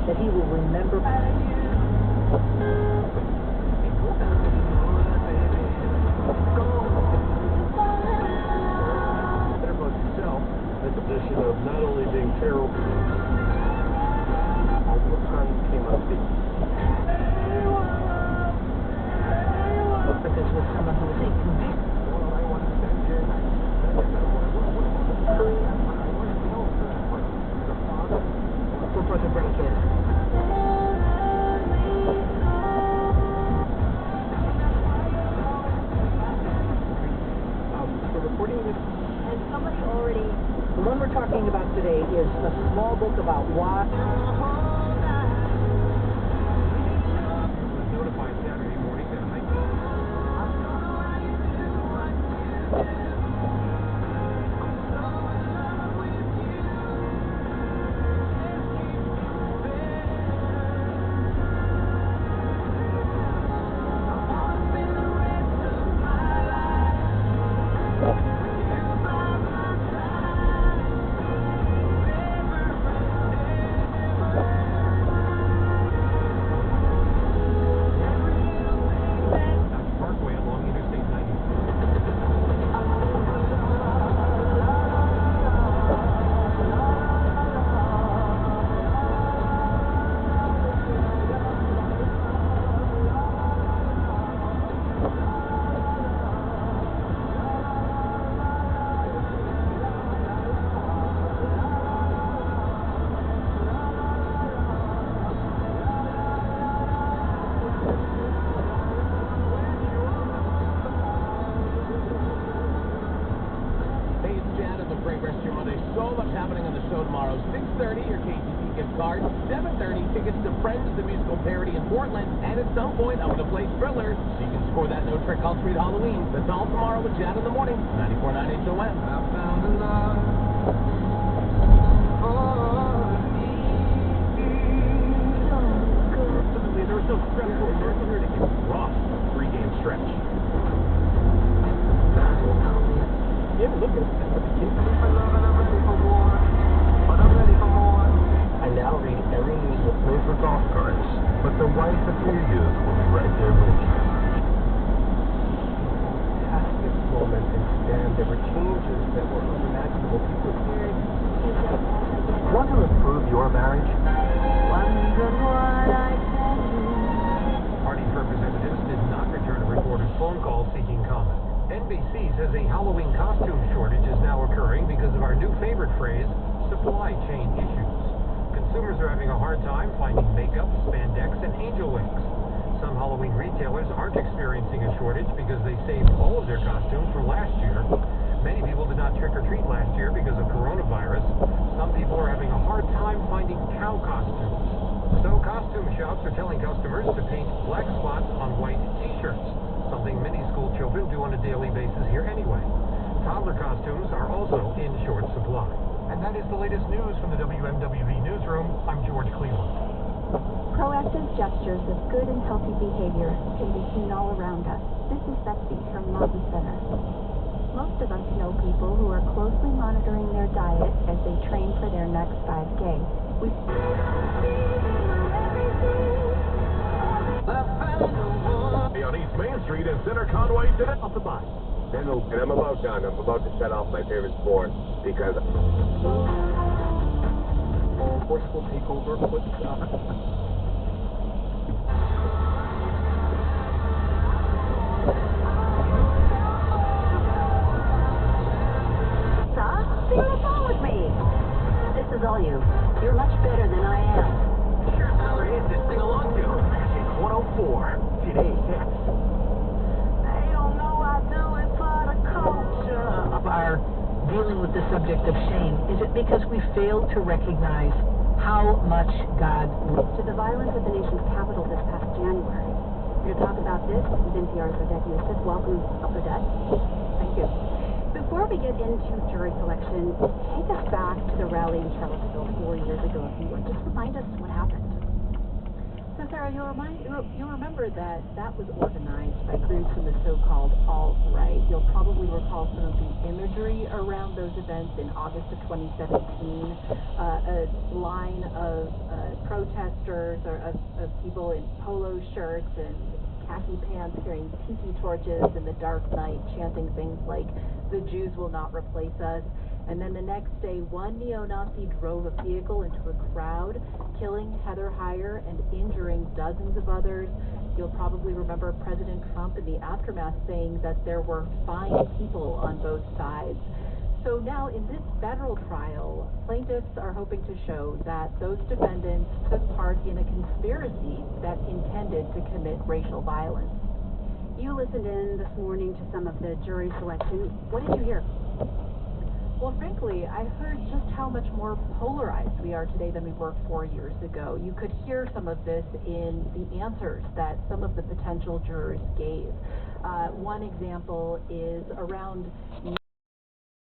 that he will remember. The position of not only being terrible, although the sun came up the. But this was someone who was a convinced. Well, I want to send you. We're supposed to break in. So reporting this. Has somebody already? The one we're talking about today is a small book about why. Was notified Saturday morning that so much happening on the show tomorrow. 6:30, your KTC gift card. 7:30, tickets to Friends, the musical parody in Portland. And at some point, I'm going to play Thriller, so you can score that No Trick All Street Halloween. That's all tomorrow with Jad in the Morning. 94.9 HOM. I found a love. Typically, there was no stressful immersion here to get rough. 3-game stretch. Yeah, look at the kids. I now read every news will play for golf carts, but the wife of your youth will be right there with you. Past this moment and stand, there were changes that were unimaginable. People here. Want to improve your marriage? Wondered what I can do. Party's representatives did not return a reporter's phone call seeking comment. NBC says a Halloween costume shortage is now occurring because of our new favorite phrase, supply chain issues. Consumers are having a hard time finding makeup, spandex, and angel wings. Some Halloween retailers aren't experiencing a shortage because they saved all of their costumes from last year. Many people did not trick-or-treat last year because of coronavirus. Some people are having a hard time finding cow costumes. So costume shops are telling customers to paint black spots on white t-shirts, something many school children do on a daily basis here anyway. Toddler costumes are also in short supply. And that is the latest news from the WMWV newsroom. I'm George Cleveland. Proactive gestures of good and healthy behavior can be seen all around us. This is Betsy from Mountain Center. Most of us know people who are closely monitoring their diet as they train for their next 5K. On East Main Street in Center Conway today. Off the bus. And I'm about done. I'm about to shut off my favorite sport because Forceful takeover. Sing the song with me. This is all you. You're much better than I am. Here's another hit to sing along to. Magic 104. Today's hits. They don't know I do it for the culture. Are dealing with the subject of shame. Is it because we fail to recognize how much God To the violence at the nation's capital this past January. Here to talk about this is NPR's Odette Yusuf. Welcome, Odette. Thank you. Before we get into jury selection, take us back to the rally in Charlottesville 4 years ago, if you would. Just remind us what happened. So Sarah, you'll remember that was organized by groups in the so-called alt-right. You'll probably recall some of the imagery around those events in August of 2017. A line of protesters or of people in polo shirts and khaki pants carrying tiki torches in the dark night, chanting things like, "The Jews will not replace us." And then the next day, one neo-Nazi drove a vehicle into a crowd, killing Heather Heyer and injuring dozens of others. You'll probably remember President Trump in the aftermath saying that there were fine people on both sides. So now in this federal trial, plaintiffs are hoping to show that those defendants took part in a conspiracy that intended to commit racial violence. You listened in this morning to some of the jury selection. What did you hear? Well, frankly, I heard just how much more polarized we are today than we were 4 years ago. You could hear some of this in the answers that some of the potential jurors gave. One example is around